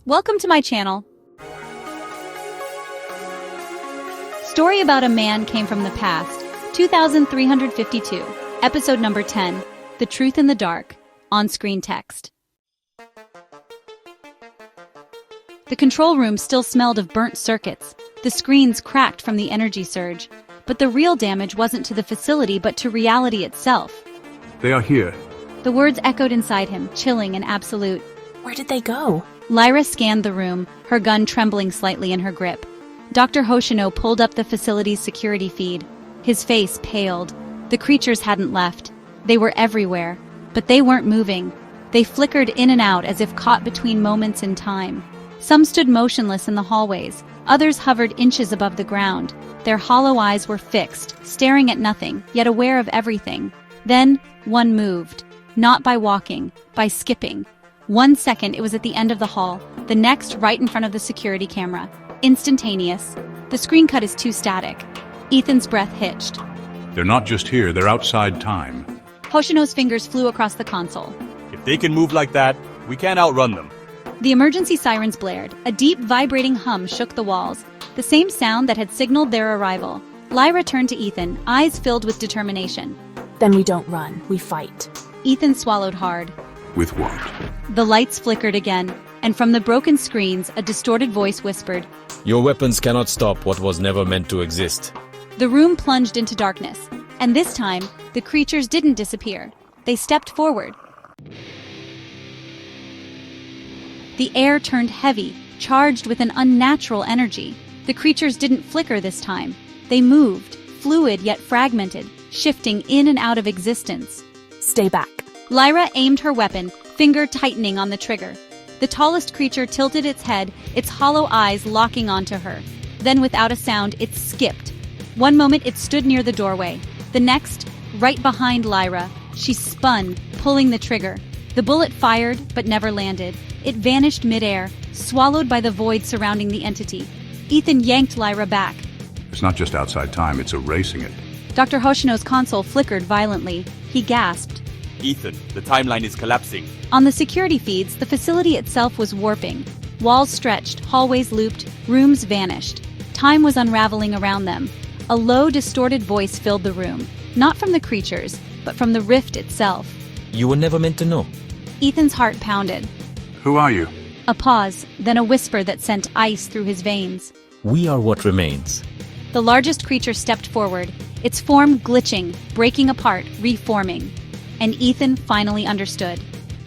Welcome to my channel. Story about a man came from the past, 2352, episode number 10, The Truth in the Dark, on-screen text. The control room still smelled of burnt circuits. The screens cracked from the energy surge. But the real damage wasn't to the facility but to reality itself. They are here. The words echoed inside him, chilling and absolute. Where did they go? Lyra scanned the room, her gun trembling slightly in her grip. Dr. Hoshino pulled up the facility's security feed. His face paled. The creatures hadn't left. They were everywhere. But they weren't moving. They flickered in and out as if caught between moments in time. Some stood motionless in the hallways. Others hovered inches above the ground. Their hollow eyes were fixed, staring at nothing, yet aware of everything. Then, one moved. Not by walking, by skipping. 1 second it was at the end of the hall, the next right in front of the security camera. Instantaneous. The screen cut is too static. Ethan's breath hitched. They're not just here, they're outside time. Hoshino's fingers flew across the console. If they can move like that, we can't outrun them. The emergency sirens blared. A deep, vibrating hum shook the walls, the same sound that had signaled their arrival. Lyra turned to Ethan, eyes filled with determination. Then we don't run, we fight. Ethan swallowed hard. With what? The lights flickered again, and from the broken screens, a distorted voice whispered, "Your weapons cannot stop what was never meant to exist." The room plunged into darkness, and this time, the creatures didn't disappear. They stepped forward. The air turned heavy, charged with an unnatural energy. The creatures didn't flicker this time. They moved, fluid yet fragmented, shifting in and out of existence. Stay back. Lyra aimed her weapon, finger tightening on the trigger. The tallest creature tilted its head, its hollow eyes locking onto her. Then without a sound, it skipped. One moment it stood near the doorway. The next, right behind Lyra, she spun, pulling the trigger. The bullet fired, but never landed. It vanished midair, swallowed by the void surrounding the entity. Ethan yanked Lyra back. It's not just outside time, it's erasing it. Dr. Hoshino's console flickered violently. He gasped. Ethan, the timeline is collapsing. On the security feeds, the facility itself was warping. Walls stretched, hallways looped, rooms vanished. Time was unraveling around them. A low, distorted voice filled the room, not from the creatures, but from the rift itself. You were never meant to know. Ethan's heart pounded. Who are you? A pause, then a whisper that sent ice through his veins. We are what remains. The largest creature stepped forward, its form glitching, breaking apart, reforming. And Ethan finally understood.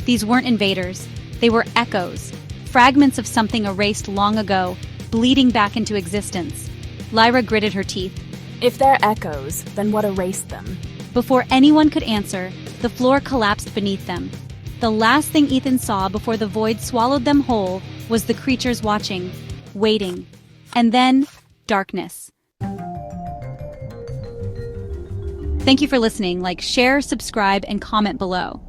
These weren't invaders. They were echoes, fragments of something erased long ago, bleeding back into existence. Lyra gritted her teeth. If they're echoes, then what erased them? Before anyone could answer, the floor collapsed beneath them. The last thing Ethan saw before the void swallowed them whole was the creatures watching, waiting. And then, darkness. Thank you for listening. Like, share, subscribe, and comment below.